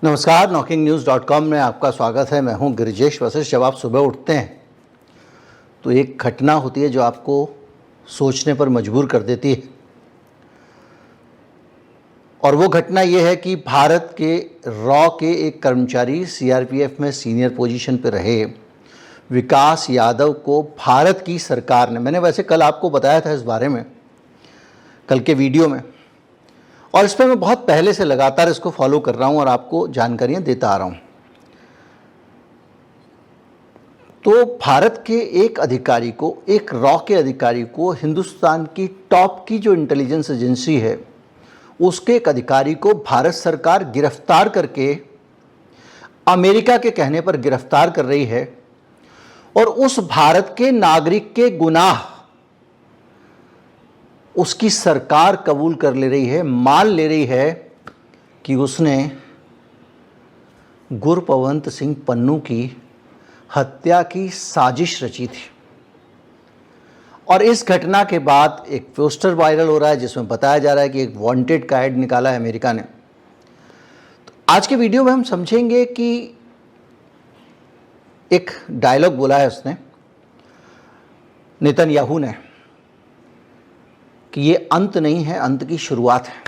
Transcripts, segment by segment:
नमस्कार, knocking-news.com में आपका स्वागत है। मैं हूं गिरिजेश वशिष्ठ। जब आप सुबह उठते हैं तो एक घटना होती है जो आपको सोचने पर मजबूर कर देती है, और वो घटना ये है कि भारत के रॉ के एक कर्मचारी सीआरपीएफ में सीनियर पोजीशन पर रहे विकास यादव को भारत की सरकार ने, मैंने वैसे कल आपको बताया था इस बारे में कल के वीडियो में, और इस पर मैं बहुत पहले से लगातार इसको फॉलो कर रहा हूं और आपको जानकारियां देता आ रहा हूं। तो भारत के एक अधिकारी को, एक रॉ के अधिकारी को, हिंदुस्तान की टॉप की जो इंटेलिजेंस एजेंसी है उसके एक अधिकारी को भारत सरकार गिरफ्तार करके, अमेरिका के कहने पर गिरफ्तार कर रही है, और उस भारत के नागरिक के गुनाह उसकी सरकार कबूल कर ले रही है, मान ले रही है कि उसने गुरपवंत सिंह पन्नू की हत्या की साजिश रची थी। और इस घटना के बाद एक पोस्टर वायरल हो रहा है जिसमें बताया जा रहा है कि एक वांटेड का ऐड निकाला है अमेरिका ने। तो आज के वीडियो में हम समझेंगे कि एक डायलॉग बोला है उसने, नेतन्याहू ने, कि ये अंत नहीं है, अंत की शुरुआत है।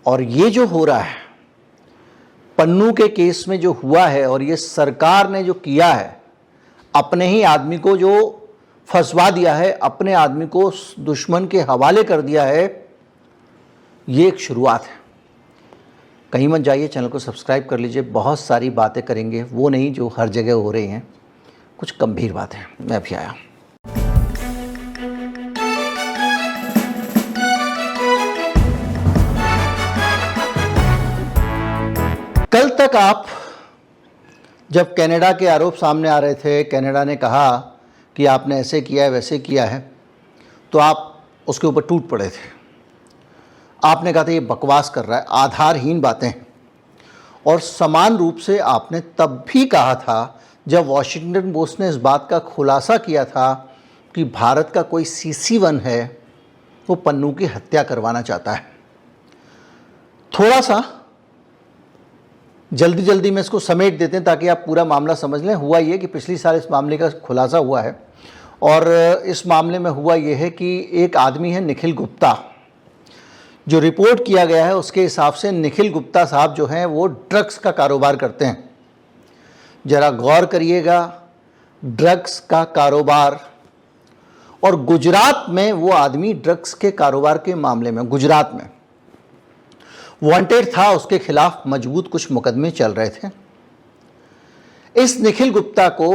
और ये जो हो रहा है पन्नू के केस में जो हुआ है, और ये सरकार ने जो किया है, अपने ही आदमी को जो फंसवा दिया है, अपने आदमी को दुश्मन के हवाले कर दिया है, ये एक शुरुआत है। कहीं मत जाइए, चैनल को सब्सक्राइब कर लीजिए। बहुत सारी बातें करेंगे, वो नहीं जो हर जगह हो रही हैं, कुछ गंभीर बातें। मैं भी आया। कल तक आप, जब कनाडा के आरोप सामने आ रहे थे, कनाडा ने कहा कि आपने ऐसे किया है, वैसे किया है, तो आप उसके ऊपर टूट पड़े थे। आपने कहा था ये बकवास कर रहा है, आधारहीन बातें हैं। और समान रूप से आपने तब भी कहा था जब वॉशिंगटन पोस्ट ने इस बात का खुलासा किया था कि भारत का कोई CC1 है, वो पन्नू की हत्या करवाना चाहता है। थोड़ा सा जल्दी में इसको समेट देते हैं ताकि आप पूरा मामला समझ लें। हुआ ये कि पिछली साल इस मामले का खुलासा हुआ है, और इस मामले में हुआ ये है कि एक आदमी है निखिल गुप्ता, जो रिपोर्ट किया गया है उसके हिसाब से निखिल गुप्ता साहब जो हैं वो ड्रग्स का कारोबार करते हैं। ज़रा गौर करिएगा, ड्रग्स का कारोबार। और गुजरात में वो आदमी ड्रग्स के कारोबार के मामले में गुजरात में वांटेड था, उसके खिलाफ मजबूत कुछ मुकदमे चल रहे थे। इस निखिल गुप्ता को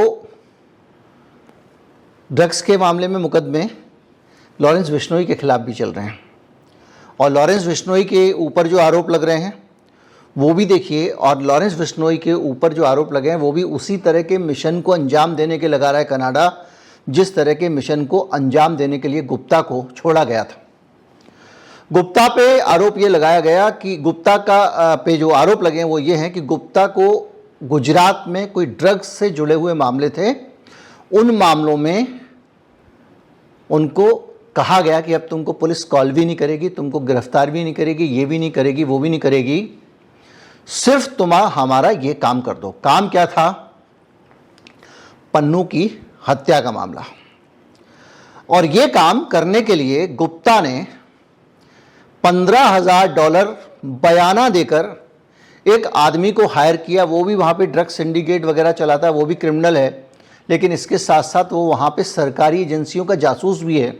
ड्रग्स के मामले में मुकदमे लॉरेंस बिश्नोई के खिलाफ भी चल रहे हैं, और लॉरेंस बिश्नोई के ऊपर जो आरोप लग रहे हैं वो भी देखिए। और लॉरेंस बिश्नोई के ऊपर जो आरोप लगे हैं वो भी उसी तरह के मिशन को अंजाम देने के लगा रहा है कनाडा, जिस तरह के मिशन को अंजाम देने के लिए गुप्ता को छोड़ा गया था। गुप्ता पे आरोप ये लगाया गया कि गुप्ता का पे जो आरोप लगे हैं वो ये हैं कि गुप्ता को गुजरात में कोई ड्रग्स से जुड़े हुए मामले थे। उन मामलों में उनको कहा गया कि अब तुमको पुलिस कॉल भी नहीं करेगी, तुमको गिरफ्तार भी नहीं करेगी, ये भी नहीं करेगी, वो भी नहीं करेगी, सिर्फ तुम हमारा ये काम कर दो। काम क्या था? पन्नू की हत्या का मामला। और ये काम करने के लिए गुप्ता ने $15,000 बयाना देकर एक आदमी को हायर किया। वो भी वहाँ पे ड्रग सिंडिकेट वगैरह चलाता है, वो भी क्रिमिनल है, लेकिन इसके साथ साथ वो वहाँ पे सरकारी एजेंसियों का जासूस भी है।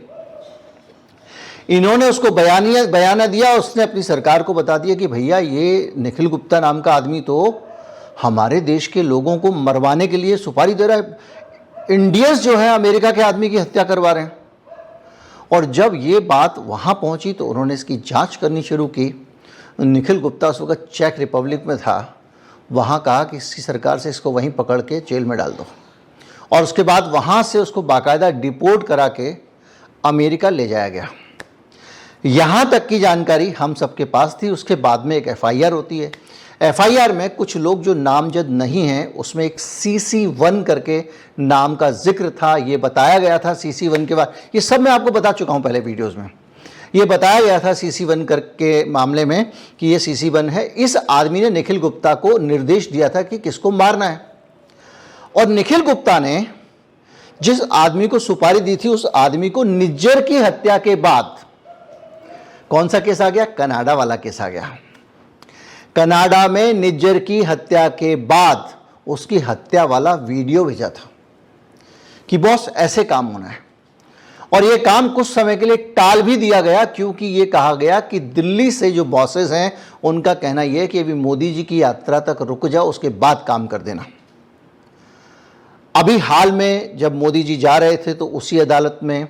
इन्होंने उसको बयाना दिया, उसने अपनी सरकार को बता दिया कि भैया ये निखिल गुप्ता नाम का आदमी तो हमारे देश के लोगों को मरवाने के लिए सुपारी दे रहा है, इंडियंस जो है अमेरिका के आदमी की हत्या करवा रहे हैं। और जब ये बात वहाँ पहुँची तो उन्होंने इसकी जांच करनी शुरू की। निखिल गुप्ता उस वक्त चेक रिपब्लिक में था, वहाँ कहा कि इसकी सरकार से इसको वहीं पकड़ के जेल में डाल दो, और उसके बाद वहाँ से उसको बाकायदा डिपोर्ट करा के अमेरिका ले जाया गया। यहाँ तक की जानकारी हम सबके पास थी। उसके बाद में एक FIR होती है। FIR में कुछ लोग जो नामजद नहीं हैं, उसमें एक CC1 करके नाम का जिक्र था, ये बताया गया था। CC1 के बाद ये सब मैं आपको बता चुका हूँ पहले वीडियोस में। ये बताया गया था CC1 के मामले में कि ये CC1 है। इस आदमी ने निखिल गुप्ता को निर्देश दिया था कि किसको मारना है, और निखिल गुप्ता ने जिस आदमी को सुपारी दी थी उस आदमी को निज्जर की हत्या के बाद, कौन सा केस आ गया? कनाडा वाला केस आ गया। कनाडा में निज्जर की हत्या के बाद उसकी हत्या वाला वीडियो भेजा था कि बॉस ऐसे काम होना है, और ये काम कुछ समय के लिए टाल भी दिया गया क्योंकि ये कहा गया कि दिल्ली से जो बॉसेस हैं उनका कहना यह है कि अभी मोदी जी की यात्रा तक रुक जाओ, उसके बाद काम कर देना। अभी हाल में जब मोदी जी जा रहे थे तो उसी अदालत में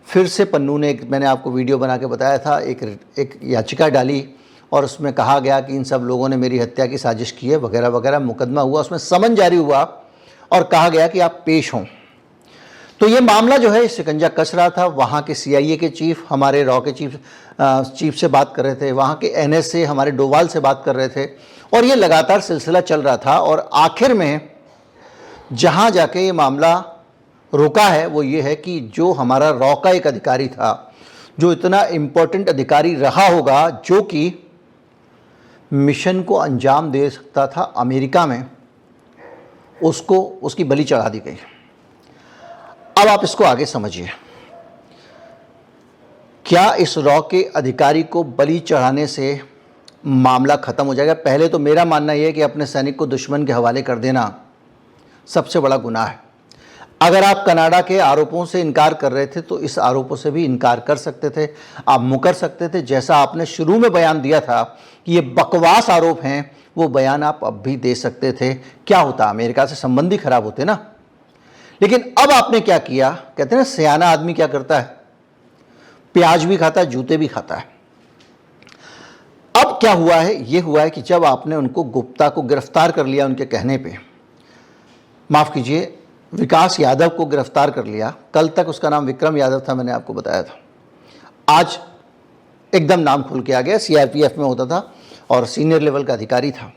फिर से पन्नू ने, मैंने आपको वीडियो बना के बताया था, एक याचिका डाली और उसमें कहा गया कि इन सब लोगों ने मेरी हत्या की साजिश की है वगैरह वगैरह। मुकदमा हुआ, उसमें समन जारी हुआ और कहा गया कि आप पेश हों। तो ये मामला जो है शिकंजा कस रहा था। वहाँ के CIA के चीफ हमारे रॉ के चीफ से बात कर रहे थे, वहाँ के NS से हमारे डोवाल से बात कर रहे थे, और ये लगातार सिलसिला चल रहा था। और आखिर में जहाँ जाके ये मामला रुका है वो ये है कि जो हमारा रॉ का एक अधिकारी था, जो इतना इम्पोर्टेंट अधिकारी रहा होगा, जो कि मिशन को अंजाम दे सकता था अमेरिका में, उसको उसकी बलि चढ़ा दी गई। अब आप इसको आगे समझिए, क्या इस रॉ के अधिकारी को बलि चढ़ाने से मामला खत्म हो जाएगा? पहले तो मेरा मानना यह है कि अपने सैनिक को दुश्मन के हवाले कर देना सबसे बड़ा गुनाह है। अगर आप कनाडा के आरोपों से इनकार कर रहे थे तो इस आरोपों से भी इनकार कर सकते थे, आप मुकर सकते थे। जैसा आपने शुरू में बयान दिया था कि ये बकवास आरोप हैं, वो बयान आप अब भी दे सकते थे। क्या होता? अमेरिका से संबंध ही खराब होते ना। लेकिन अब आपने क्या किया? कहते हैं ना, सियाना आदमी क्या करता है? प्याज भी खाता है, जूते भी खाता है। अब क्या हुआ है? ये हुआ है कि जब आपने उनको, गुप्ता को गिरफ्तार कर लिया उनके कहने पे, माफ़ कीजिए, विकास यादव को गिरफ्तार कर लिया। कल तक उसका नाम विक्रम यादव था, मैंने आपको बताया था। आज एकदम नाम खुल के आ गया, CRPF में होता था और सीनियर लेवल का अधिकारी था।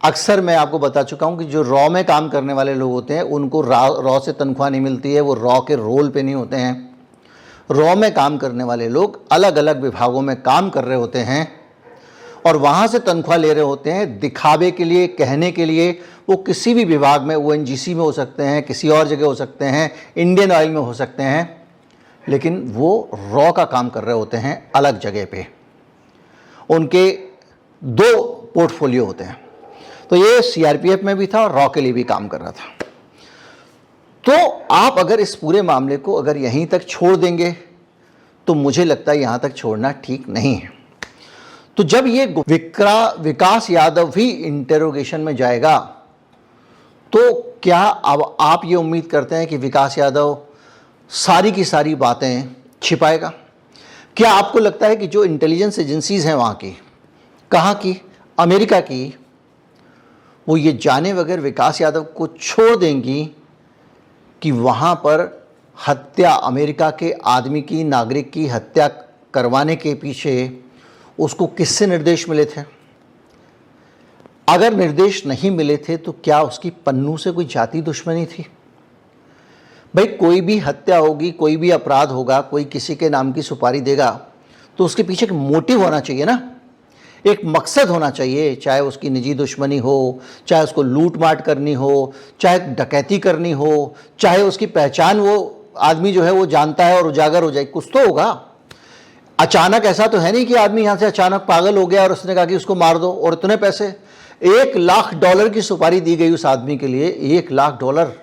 अक्सर मैं आपको बता चुका हूं कि जो रॉ में काम करने वाले लोग होते हैं उनको रॉ से तनख्वाह नहीं मिलती है, वो रॉ के रोल पे नहीं होते हैं। रॉ में काम करने वाले लोग अलग अलग विभागों में काम कर रहे होते हैं और वहाँ से तनख्वाह ले रहे होते हैं दिखावे के लिए, कहने के लिए। वो किसी भी विभाग में, ONGC में हो सकते हैं, किसी और जगह हो सकते हैं, इंडियन ऑयल में हो सकते हैं, लेकिन वो रॉ का काम कर रहे होते हैं अलग जगह पे। उनके 2 पोर्टफोलियो होते हैं। तो ये CRPF में भी था और रॉ के लिए भी काम कर रहा था। तो आप अगर इस पूरे मामले को अगर यहीं तक छोड़ देंगे तो मुझे लगता है यहाँ तक छोड़ना ठीक नहीं है। तो जब ये विकास यादव भी इंटेरोगेशन में जाएगा तो क्या अब आप ये उम्मीद करते हैं कि विकास यादव सारी की सारी बातें छिपाएगा? क्या आपको लगता है कि जो इंटेलिजेंस एजेंसीज हैं वहाँ की, कहाँ की, अमेरिका की, वो ये जाने बगैर विकास यादव को छोड़ देंगी कि वहाँ पर हत्या, अमेरिका के आदमी की, नागरिक की हत्या करवाने के पीछे उसको किससे निर्देश मिले थे? अगर निर्देश नहीं मिले थे तो क्या उसकी पन्नू से कोई जाति दुश्मनी थी? भाई, कोई भी हत्या होगी, कोई भी अपराध होगा, कोई किसी के नाम की सुपारी देगा तो उसके पीछे एक मोटिव होना चाहिए ना, एक मकसद होना चाहिए। चाहे उसकी निजी दुश्मनी हो, चाहे उसको लूट माट करनी हो, चाहे डकैती करनी हो, चाहे उसकी पहचान वो आदमी जो है वो जानता है और उजागर हो जाए, कुछ तो होगा। अचानक ऐसा तो है नहीं कि आदमी यहाँ से अचानक पागल हो गया और उसने कहा कि उसको मार दो और इतने पैसे, $1 लाख की सुपारी दी गई उस आदमी के लिए। $1 लाख,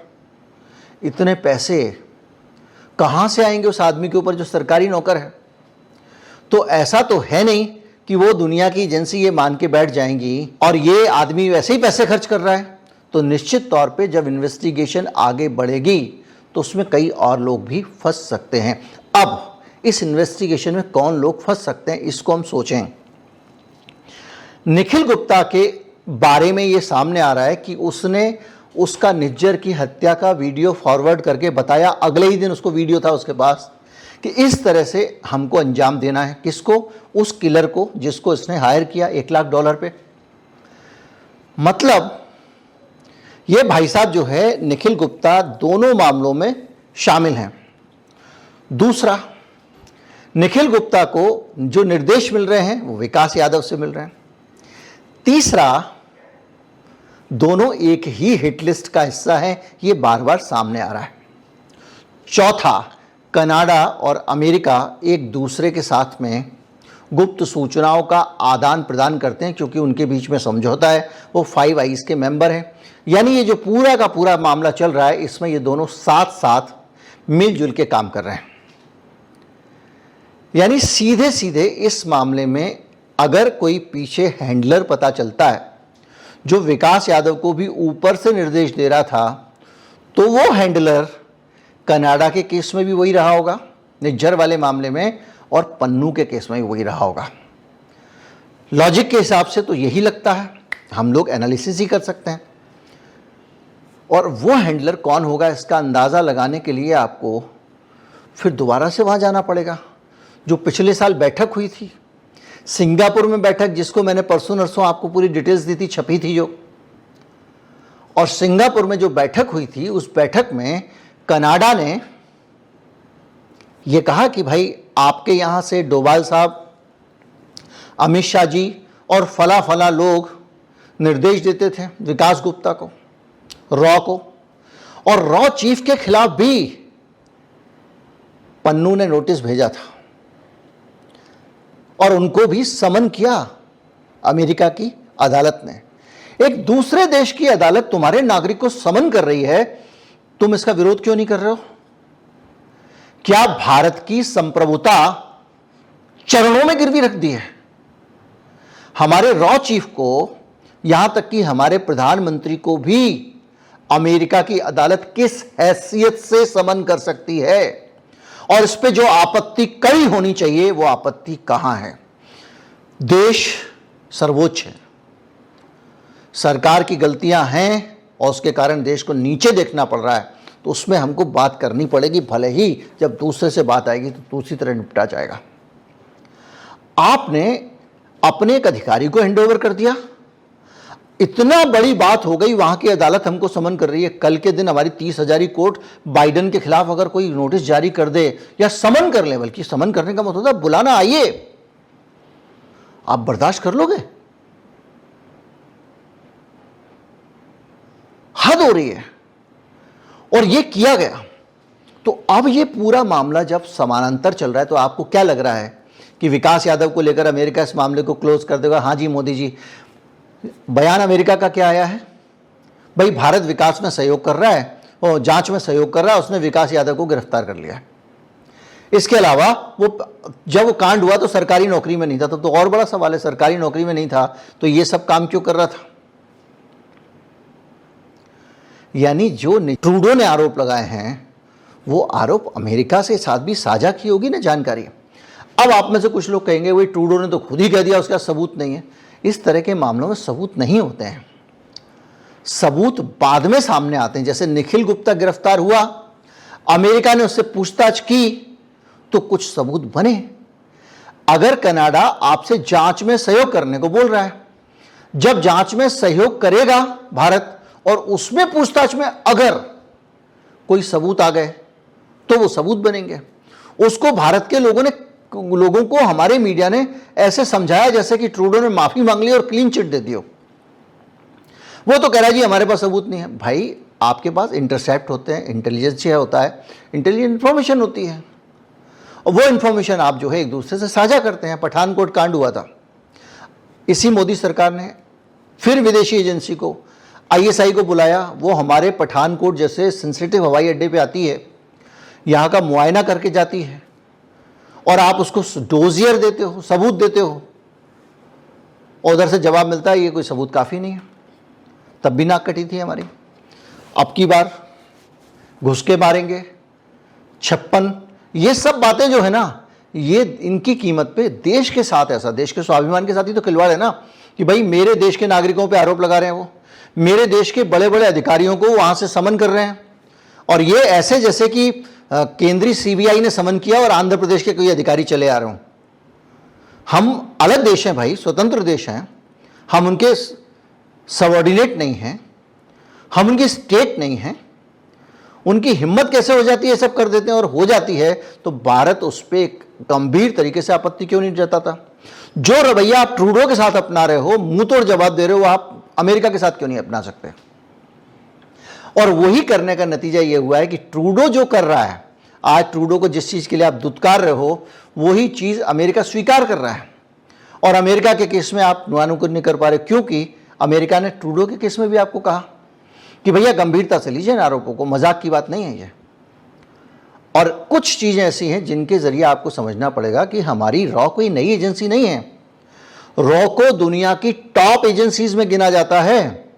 इतने पैसे कहाँ से आएंगे उस आदमी के ऊपर जो सरकारी नौकर है? तो ऐसा तो है नहीं कि वो दुनिया की एजेंसी ये मान के बैठ जाएंगी और ये आदमी वैसे ही पैसे खर्च कर रहा है। तो निश्चित तौर पे जब इन्वेस्टिगेशन आगे बढ़ेगी तो उसमें कई और लोग भी फंस सकते हैं। अब इस इन्वेस्टिगेशन में कौन लोग फंस सकते हैं, इसको हम सोचें। निखिल गुप्ता के बारे में ये सामने आ रहा है कि उसने उसका निज्जर की हत्या का वीडियो फॉरवर्ड करके बताया, अगले ही दिन उसको वीडियो था उसके पास, कि इस तरह से हमको अंजाम देना है। किसको? उस किलर को जिसको इसने हायर किया $1 लाख पे। मतलब ये भाई साहब जो है निखिल गुप्ता दोनों मामलों में शामिल हैं। दूसरा, निखिल गुप्ता को जो निर्देश मिल रहे हैं वो विकास यादव से मिल रहे हैं। तीसरा, दोनों एक ही हिट लिस्ट का हिस्सा हैं, ये बार बार सामने आ रहा है। चौथा, कनाडा और अमेरिका एक दूसरे के साथ में गुप्त सूचनाओं का आदान प्रदान करते हैं क्योंकि उनके बीच में समझौता है, वो फाइव आइज के मेंबर हैं। यानी ये जो पूरा का पूरा मामला चल रहा है, इसमें ये दोनों साथ साथ मिलजुल के काम कर रहे हैं। यानी सीधे सीधे इस मामले में अगर कोई पीछे हैंडलर पता चलता है जो विकास यादव को भी ऊपर से निर्देश दे रहा था, तो वो हैंडलर कनाडा के केस में भी वही रहा होगा, निज्जर वाले मामले में, और पन्नू के केस में भी वही रहा होगा। लॉजिक के हिसाब से तो यही लगता है, हम लोग एनालिसिस ही कर सकते हैं। और वो हैंडलर कौन होगा इसका अंदाज़ा लगाने के लिए आपको फिर दोबारा से वहाँ जाना पड़ेगा। जो पिछले साल बैठक हुई थी सिंगापुर में, बैठक जिसको मैंने परसों नरसों आपको पूरी डिटेल्स दी थी, छपी थी जो, और सिंगापुर में जो बैठक हुई थी उस बैठक में कनाडा ने ये कहा कि भाई आपके यहाँ से डोभाल साहब, अमित शाह जी और फला फला लोग निर्देश देते थे विकास गुप्ता को, रॉ को, और रॉ चीफ के खिलाफ भी पन्नू ने नोटिस भेजा था और उनको भी समन किया अमेरिका की अदालत ने। एक दूसरे देश की अदालत तुम्हारे नागरिक को समन कर रही है, तुम इसका विरोध क्यों नहीं कर रहे हो? क्या भारत की संप्रभुता चरणों में गिरवी रख दी है? हमारे रॉ चीफ को, यहां तक कि हमारे प्रधानमंत्री को भी अमेरिका की अदालत किस हैसियत से समन कर सकती है, और इस पे जो आपत्ति कड़ी होनी चाहिए वो आपत्ति कहां है? देश सर्वोच्च है, सरकार की गलतियां हैं और उसके कारण देश को नीचे देखना पड़ रहा है, तो उसमें हमको बात करनी पड़ेगी, भले ही जब दूसरे से बात आएगी तो दूसरी तरह निपटा जाएगा। आपने अपने एक अधिकारी को हैंडओवर कर दिया, इतना बड़ी बात हो गई, वहां की अदालत हमको समन कर रही है। कल के दिन हमारी 30,000 कोर्ट बाइडेन के खिलाफ अगर कोई नोटिस जारी कर दे या समन कर ले, बल्कि समन करने का मतलब होता है बुलाना, आइए, आप बर्दाश्त कर लोगे? हद हो रही है। और ये किया गया। तो अब ये पूरा मामला जब समानांतर चल रहा है, तो आपको क्या लग रहा है कि विकास यादव को लेकर अमेरिका इस मामले को क्लोज कर देगा? हाँ जी मोदी जी, बयान अमेरिका का क्या आया है? भाई भारत विकास में सहयोग कर रहा है और जांच में सहयोग कर रहा है, उसने विकास यादव को गिरफ्तार कर लिया है। इसके अलावा वो जब वो कांड हुआ तो सरकारी नौकरी में नहीं था, तो और बड़ा सवाल है, सरकारी नौकरी में नहीं था तो ये सब काम क्यों कर रहा था? यानी जो ट्रूडो ने आरोप लगाए हैं वो आरोप अमेरिका से साथ भी साझा की होगी ना जानकारी। अब आप में से कुछ लोग कहेंगे वही ट्रूडो ने तो खुद ही कह दिया, उसका सबूत नहीं है। इस तरह के मामलों में सबूत नहीं होते हैं, सबूत बाद में सामने आते हैं। जैसे निखिल गुप्ता गिरफ्तार हुआ, अमेरिका ने उससे पूछताछ की तो कुछ सबूत बने। अगर कनाडा आपसे जांच में सहयोग करने को बोल रहा है, जब जांच में सहयोग करेगा भारत और उसमें पूछताछ में अगर कोई सबूत आ गए तो वो सबूत बनेंगे। उसको भारत के लोगों को हमारे मीडिया ने ऐसे समझाया जैसे कि ट्रूडो ने माफी मांग ली और क्लीन चिट दे दी हो। वो तो कह रहा है जी हमारे पास सबूत नहीं है। भाई आपके पास इंटरसेप्ट होते हैं, इंटेलिजेंस होता है, इंटेलिजेंट इंफॉर्मेशन होती है, और वो इंफॉर्मेशन आप जो है एक दूसरे से साझा करते हैं। पठानकोट कांड हुआ था, इसी मोदी सरकार ने फिर विदेशी एजेंसी को, ISI को बुलाया, वो हमारे पठानकोट जैसे सेंसिटिव हवाई अड्डे पे आती है, यहाँ का मुआयना करके जाती है, और आप उसको डोजियर देते हो, सबूत देते हो, और उधर से जवाब मिलता है ये कोई सबूत काफ़ी नहीं है। तब भी नाक कटी थी हमारी। अब की बार घुस के मारेंगे, 56, ये सब बातें जो है ना, ये इनकी कीमत पे देश के साथ, ऐसा देश के स्वाभिमान के साथ ही तो खिलवाड़ है ना, कि भाई मेरे देश के नागरिकों पे आरोप लगा रहे हैं, वो मेरे देश के बड़े बड़े अधिकारियों को वहां से समन कर रहे हैं, और ये ऐसे जैसे कि केंद्रीय CBI ने समन किया और आंध्र प्रदेश के कोई अधिकारी चले आ रहे हों। हम अलग देश हैं भाई, स्वतंत्र देश हैं, हम उनके सबऑर्डिनेट नहीं हैं, हम उनकी स्टेट नहीं हैं। उनकी हिम्मत कैसे हो जाती है, सब कर देते हैं, और हो जाती है तो भारत उस पर एक गंभीर तरीके से आपत्ति क्यों नहीं जताता? जो रवैया आप ट्रूडो के साथ अपना रहे हो, मुंह तोड़ जवाब दे रहे हो, आप अमेरिका के साथ क्यों नहीं अपना सकते? और वही करने का नतीजा यह हुआ है कि ट्रूडो जो कर रहा है, आज ट्रूडो को जिस चीज के लिए आप दुत्कार रहे हो, वही चीज अमेरिका स्वीकार कर रहा है। और अमेरिका के केस में आप नुआनुकुर नहीं कर पा रहे, क्योंकि अमेरिका ने ट्रूडो के केस में भी आपको कहा कि भैया गंभीरता से लीजिए इन आरोपों को, मजाक की बात नहीं है ये। और कुछ चीजें ऐसी हैं जिनके जरिए आपको समझना पड़ेगा कि हमारी रॉ कोई नई एजेंसी नहीं है। रॉ को दुनिया की टॉप एजेंसीज में गिना जाता है।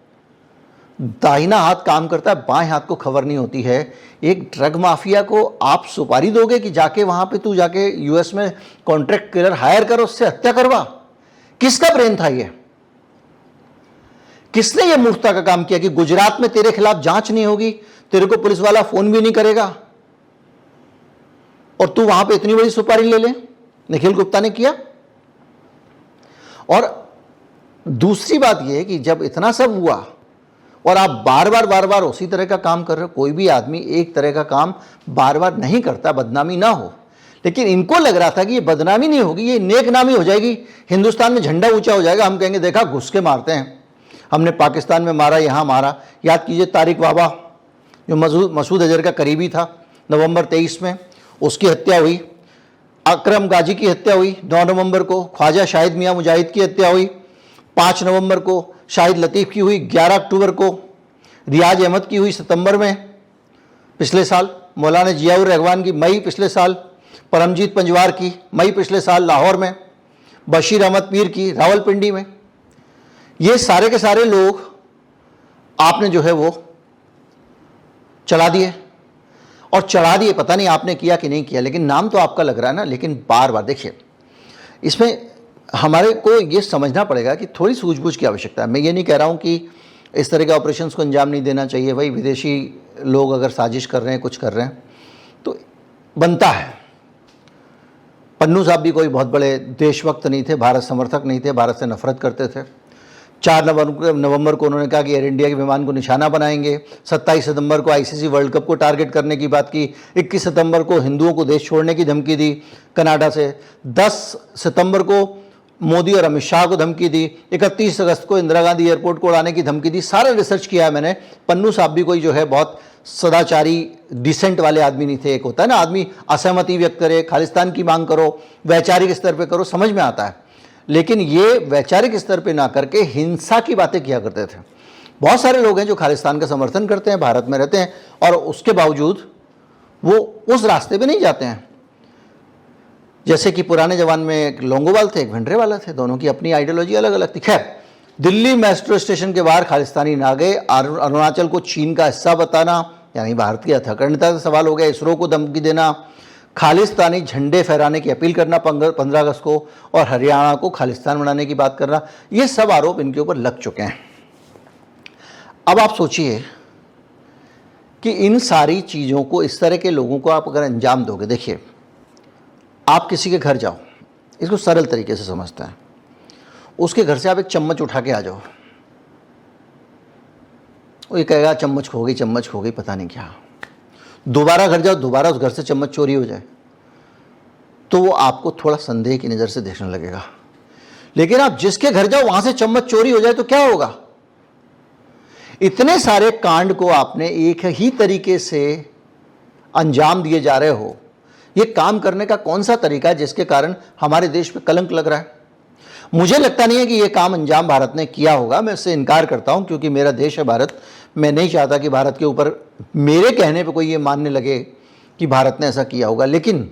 दाहिना हाथ काम करता है, बाएं हाथ को खबर नहीं होती है। एक ड्रग माफिया को आप सुपारी दोगे कि जाके वहां पे तू जाके यूएस में कॉन्ट्रैक्ट किलर हायर कर, उससे हत्या करवा? किसका ब्रेन था ये? किसने ये मूर्खता का काम किया कि गुजरात में तेरे खिलाफ जांच नहीं होगी, तेरे को पुलिस वाला फोन भी नहीं करेगा और तू वहां पे इतनी बड़ी सुपारी ले ले? निखिल गुप्ता ने किया। और दूसरी बात यह है कि जब इतना सब हुआ और आप बार बार उसी तरह का काम कर रहे हो, कोई भी आदमी एक तरह का काम बार बार नहीं करता बदनामी ना हो, लेकिन इनको लग रहा था कि ये बदनामी नहीं होगी, ये नेक नामी हो जाएगी, हिंदुस्तान में झंडा ऊंचा हो जाएगा, हम कहेंगे देखा घुस के मारते हैं, हमने पाकिस्तान में मारा, यहां मारा। याद कीजिए तारिक बाबा जो मसूद अजहर का करीबी था, नवंबर 23 में उसकी हत्या हुई। अकरम गाजी की हत्या हुई 9 नवंबर को। ख्वाजा शाहिद मियां मुजाहिद की हत्या हुई 5 नवंबर को। शाहिद लतीफ़ की हुई 11 अक्टूबर को। रियाज अहमद की हुई सितंबर में पिछले साल। मौलाना जियाउर रहमान की मई पिछले साल। परमजीत पंजवार की मई पिछले साल लाहौर में। बशीर अहमद पीर की रावलपिंडी में। ये सारे के सारे लोग आपने जो है वो चला दिए, और चढ़ा दिए, पता नहीं आपने किया कि नहीं किया, लेकिन नाम तो आपका लग रहा है ना। लेकिन बार बार देखिए, इसमें हमारे को ये समझना पड़ेगा कि थोड़ी सूझबूझ की आवश्यकता है। मैं ये नहीं कह रहा हूँ कि इस तरह के ऑपरेशंस को अंजाम नहीं देना चाहिए। भाई विदेशी लोग अगर साजिश कर रहे हैं, कुछ कर रहे हैं तो बनता है। पन्नू साहब भी कोई बहुत बड़े देशभक्त नहीं थे, भारत समर्थक नहीं थे, भारत से नफरत करते थे। 4 नवंबर को उन्होंने कहा कि एयर इंडिया के विमान को निशाना बनाएंगे। 27 सितंबर को आईसीसी वर्ल्ड कप को टारगेट करने की बात की। 21 सितंबर को हिंदुओं को देश छोड़ने की धमकी दी कनाडा से। 10 सितंबर को मोदी और अमित शाह को धमकी दी। 31 अगस्त को इंदिरा गांधी एयरपोर्ट को उड़ाने की धमकी दी। सारा रिसर्च किया है मैंने। पन्नू साहब भी कोई जो है बहुत सदाचारी डिसेंट वाले आदमी नहीं थे। एक होता है ना आदमी असहमति व्यक्त करे, खालिस्तान की मांग करो, वैचारिक स्तर पे करो, समझ में आता है, लेकिन ये वैचारिक स्तर पे ना करके हिंसा की बातें किया करते थे। बहुत सारे लोग हैं जो खालिस्तान का समर्थन करते हैं, भारत में रहते हैं, और उसके बावजूद वो उस रास्ते पे नहीं जाते हैं। जैसे कि पुराने जमाने में एक लोंगोवाल थे, एक भिंडरेवाला थे, दोनों की अपनी आइडियोलॉजी अलग अलग थी। खैर, दिल्ली मेट्रो स्टेशन के बाहर खालिस्तानी ना गए। अरुणाचल को चीन का हिस्सा बताना यानी भारत की अखंडता का सवाल हो गया। इसरो को धमकी देना, खालिस्तानी झंडे फहराने की अपील करना 15 अगस्त को, और हरियाणा को खालिस्तान बनाने की बात करना, ये सब आरोप इनके ऊपर लग चुके हैं। अब आप सोचिए कि इन सारी चीज़ों को, इस तरह के लोगों को आप अगर अंजाम दोगे। देखिए, आप किसी के घर जाओ, इसको सरल तरीके से समझते हैं, उसके घर से आप एक चम्मच उठा के आ जाओ, वो ये कहेगा चम्मच खो गई, पता नहीं क्या। दोबारा घर जाओ, दोबारा उस घर से चम्मच चोरी हो जाए, तो वो आपको थोड़ा संदेह की नज़र से देखने लगेगा। लेकिन आप जिसके घर जाओ वहां से चम्मच चोरी हो जाए तो क्या होगा? इतने सारे कांड को आपने एक ही तरीके से अंजाम दिए जा रहे हो। ये काम करने का कौन सा तरीका है जिसके कारण हमारे देश पे कलंक लग रहा है? मुझे लगता नहीं है कि ये काम अंजाम भारत ने किया होगा। मैं इससे इनकार करता हूं, क्योंकि मेरा देश है भारत। मैं नहीं चाहता कि भारत के ऊपर मेरे कहने पे कोई ये मानने लगे कि भारत ने ऐसा किया होगा। लेकिन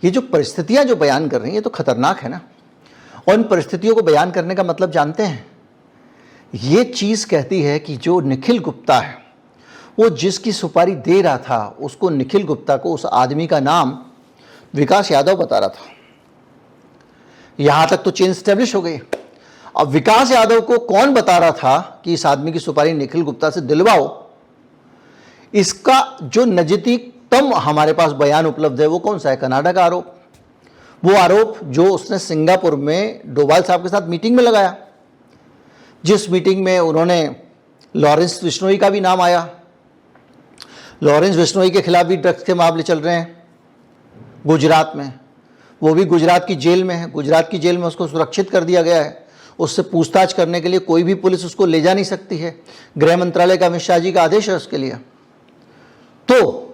ये जो परिस्थितियां जो बयान कर रही हैं, ये तो खतरनाक है ना। और इन परिस्थितियों को बयान करने का मतलब जानते हैं? ये चीज़ कहती है कि जो निखिल गुप्ता है, वो जिसकी सुपारी दे रहा था, उसको, निखिल गुप्ता को, उस आदमी का नाम विकास यादव बता रहा था। यहां तक तो चेन स्टैब्लिश हो गई। अब विकास यादव को कौन बता रहा था कि इस आदमी की सुपारी निखिल गुप्ता से दिलवाओ? इसका जो नजदीकतम हमारे पास बयान उपलब्ध है वो कौन सा है? कनाडा का आरोप। वो आरोप जो उसने सिंगापुर में डोभाल साहब के साथ मीटिंग में लगाया, जिस मीटिंग में उन्होंने लॉरेंस बिश्नोई का भी नाम आया। लॉरेंस बिश्नोई के खिलाफ भी ड्रग्स के मामले चल रहे हैं गुजरात में। वो भी गुजरात की जेल में है। गुजरात की जेल में उसको सुरक्षित कर दिया गया है, उससे पूछताछ करने के लिए कोई भी पुलिस उसको ले जा नहीं सकती है। गृह मंत्रालय का अमित शाह जी का आदेश है उसके लिए। तो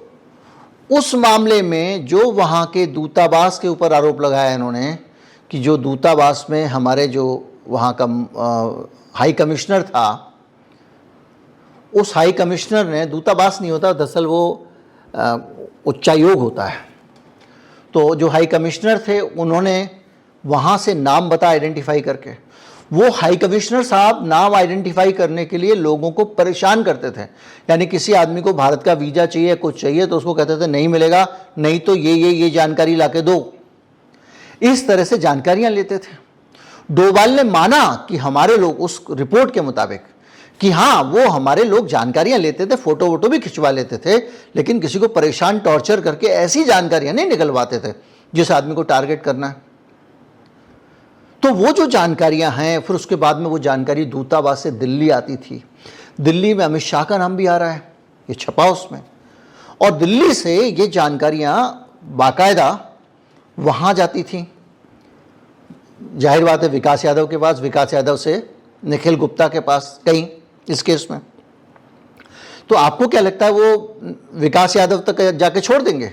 उस मामले में जो वहाँ के दूतावास के ऊपर आरोप लगाया इन्होंने कि जो दूतावास में हमारे जो वहाँ का हाई कमिश्नर था, उस हाई कमिश्नर ने, दूतावास नहीं होता दरअसल वो उच्चायोग होता है, तो जो हाई कमिश्नर थे उन्होंने वहाँ से नाम बता आइडेंटिफाई करके, वो हाई कमिश्नर साहब नाम आइडेंटिफाई करने के लिए लोगों को परेशान करते थे। यानी किसी आदमी को भारत का वीज़ा चाहिए, कुछ चाहिए, तो उसको कहते थे नहीं मिलेगा, नहीं तो ये जानकारी लाके दो। इस तरह से जानकारियां लेते थे। डोभाल ने माना कि हमारे लोग, उस रिपोर्ट के मुताबिक, कि हाँ वो हमारे लोग जानकारियां लेते थे, फोटो वोटो भी खिंचवा लेते थे, लेकिन किसी को परेशान टॉर्चर करके ऐसी जानकारियां नहीं निकलवाते थे जिस आदमी को टारगेट करना है। तो वो जो जानकारियां हैं, फिर उसके बाद में वो जानकारी दूतावास से दिल्ली आती थी। दिल्ली में अमित शाह का नाम भी आ रहा है, ये छपा उसमें, और दिल्ली से ये जानकारियां बाकायदा वहाँ जाती थी। जाहिर बात है विकास यादव के पास, विकास यादव से निखिल गुप्ता के पास, कहीं इस केस में। तो आपको क्या लगता है वो विकास यादव तक जाके छोड़ देंगे?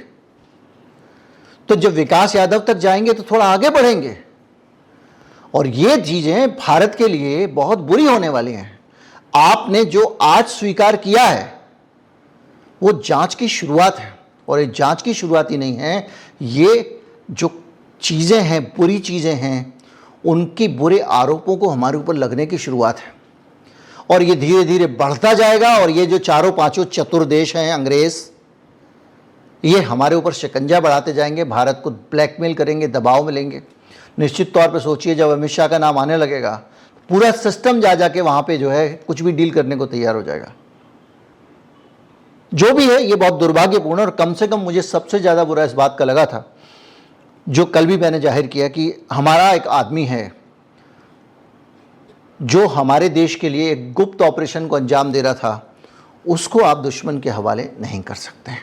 तो जब विकास यादव तक जाएंगे तो थोड़ा आगे बढ़ेंगे, और ये चीज़ें भारत के लिए बहुत बुरी होने वाली हैं। आपने जो आज स्वीकार किया है वो जांच की शुरुआत है, और ये जांच की शुरुआत ही नहीं है, ये जो चीज़ें हैं, बुरी चीज़ें हैं, उनके बुरे आरोपों को हमारे ऊपर लगने की शुरुआत है, और ये धीरे धीरे बढ़ता जाएगा। और ये जो चारों पांचों चतुर देश हैं अंग्रेज, ये हमारे ऊपर शिकंजा बढ़ाते जाएंगे, भारत को ब्लैकमेल करेंगे, दबाव में लेंगे। निश्चित तौर पे सोचिए, जब अमित शाह का नाम आने लगेगा, पूरा सिस्टम जाके वहाँ पे जो है कुछ भी डील करने को तैयार हो जाएगा। जो भी है, ये बहुत दुर्भाग्यपूर्ण, और कम से कम मुझे सबसे ज़्यादा बुरा इस बात का लगा था, जो कल भी मैंने जाहिर किया, कि हमारा एक आदमी है जो हमारे देश के लिए एक गुप्त ऑपरेशन को अंजाम दे रहा था, उसको आप दुश्मन के हवाले नहीं कर सकते हैं,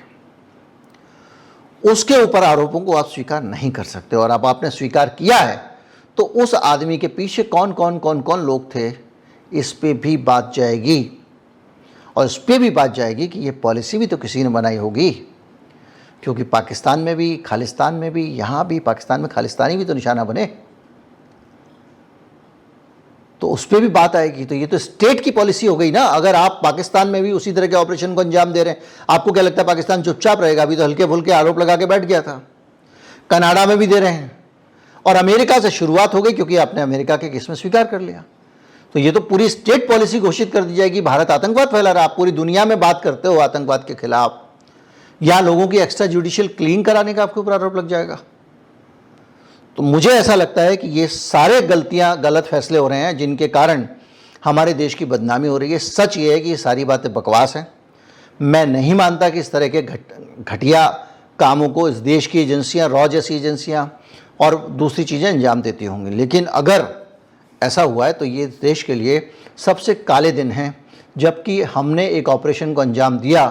उसके ऊपर आरोपों को आप स्वीकार नहीं कर सकते। और अब आपने स्वीकार किया है तो उस आदमी के पीछे कौन कौन लोग थे, इस पे भी बात जाएगी, और इस पे भी बात जाएगी कि ये पॉलिसी भी तो किसी ने बनाई होगी, क्योंकि पाकिस्तान में भी, खालिस्तान में भी, यहाँ भी पाकिस्तान में खालिस्तानी भी तो निशाना बने, तो उस पर भी बात आएगी। तो ये तो स्टेट की पॉलिसी हो गई ना। अगर आप पाकिस्तान में भी उसी तरह के ऑपरेशन को अंजाम दे रहे हैं, आपको क्या लगता है पाकिस्तान चुपचाप रहेगा? अभी तो हल्के फुल्के आरोप लगा के बैठ गया था। कनाडा में भी दे रहे हैं, और अमेरिका से शुरुआत हो गई, क्योंकि आपने अमेरिका के केस में स्वीकार कर लिया। तो ये तो पूरी स्टेट पॉलिसी घोषित कर दी जाएगी, भारत आतंकवाद फैला रहा है। आप पूरी दुनिया में बात करते हो आतंकवाद के खिलाफ, या लोगों की एक्स्ट्रा जुडिशियल क्लीन कराने का आपके ऊपर आरोप लग जाएगा। तो मुझे ऐसा लगता है कि ये सारे गलत फैसले हो रहे हैं, जिनके कारण हमारे देश की बदनामी हो रही है। सच ये है कि ये सारी बातें बकवास हैं। मैं नहीं मानता कि इस तरह के घटिया कामों को इस देश की एजेंसियां, रॉ जैसी एजेंसियां और दूसरी चीज़ें अंजाम देती होंगी, लेकिन अगर ऐसा हुआ है तो ये देश के लिए सबसे काले दिन हैं, जबकि हमने एक ऑपरेशन को अंजाम दिया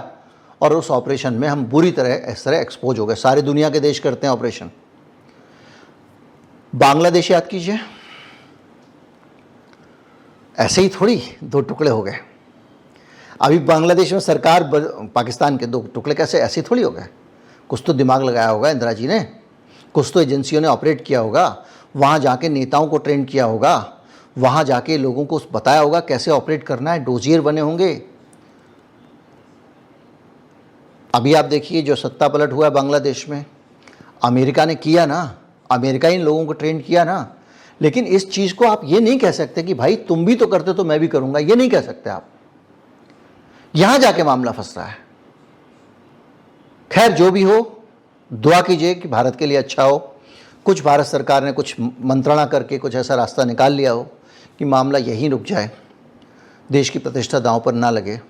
और उस ऑपरेशन में हम बुरी तरह इस तरह एक्सपोज हो गए। सारी दुनिया के देश करते हैं ऑपरेशन। बांग्लादेश याद कीजिए, ऐसे ही थोड़ी दो टुकड़े हो गए। अभी बांग्लादेश में सरकार, पाकिस्तान के दो टुकड़े कैसे ऐसे थोड़ी हो गए? कुछ तो दिमाग लगाया होगा इंदिरा जी ने, कुछ तो एजेंसियों ने ऑपरेट किया होगा, वहाँ जाके नेताओं को ट्रेन किया होगा, वहाँ जाके लोगों को बताया होगा कैसे ऑपरेट करना है, डोजियर बने होंगे। अभी आप देखिए जो सत्ता पलट हुआ है बांग्लादेश में, अमेरिका ने किया ना, अमेरिका इन लोगों को ट्रेन किया ना। लेकिन इस चीज़ को आप ये नहीं कह सकते कि भाई तुम भी तो करते तो मैं भी करूँगा, ये नहीं कह सकते आप। यहाँ जाके मामला फंस रहा है। खैर जो भी हो, दुआ कीजिए कि भारत के लिए अच्छा हो। कुछ भारत सरकार ने कुछ मंत्रणा करके कुछ ऐसा रास्ता निकाल लिया हो कि मामला यहीं रुक जाए, देश की प्रतिष्ठा दांव पर ना लगे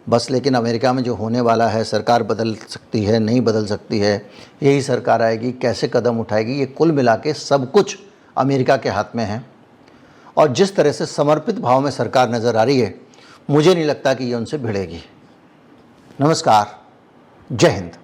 बस। लेकिन अमेरिका में जो होने वाला है, सरकार बदल सकती है, नहीं बदल सकती है, यही सरकार आएगी, कैसे कदम उठाएगी, ये कुल मिला के सब कुछ अमेरिका के हाथ में है। और जिस तरह से समर्पित भाव में सरकार नज़र आ रही है, मुझे नहीं लगता कि ये उनसे भिड़ेगी। नमस्कार, जय हिंद।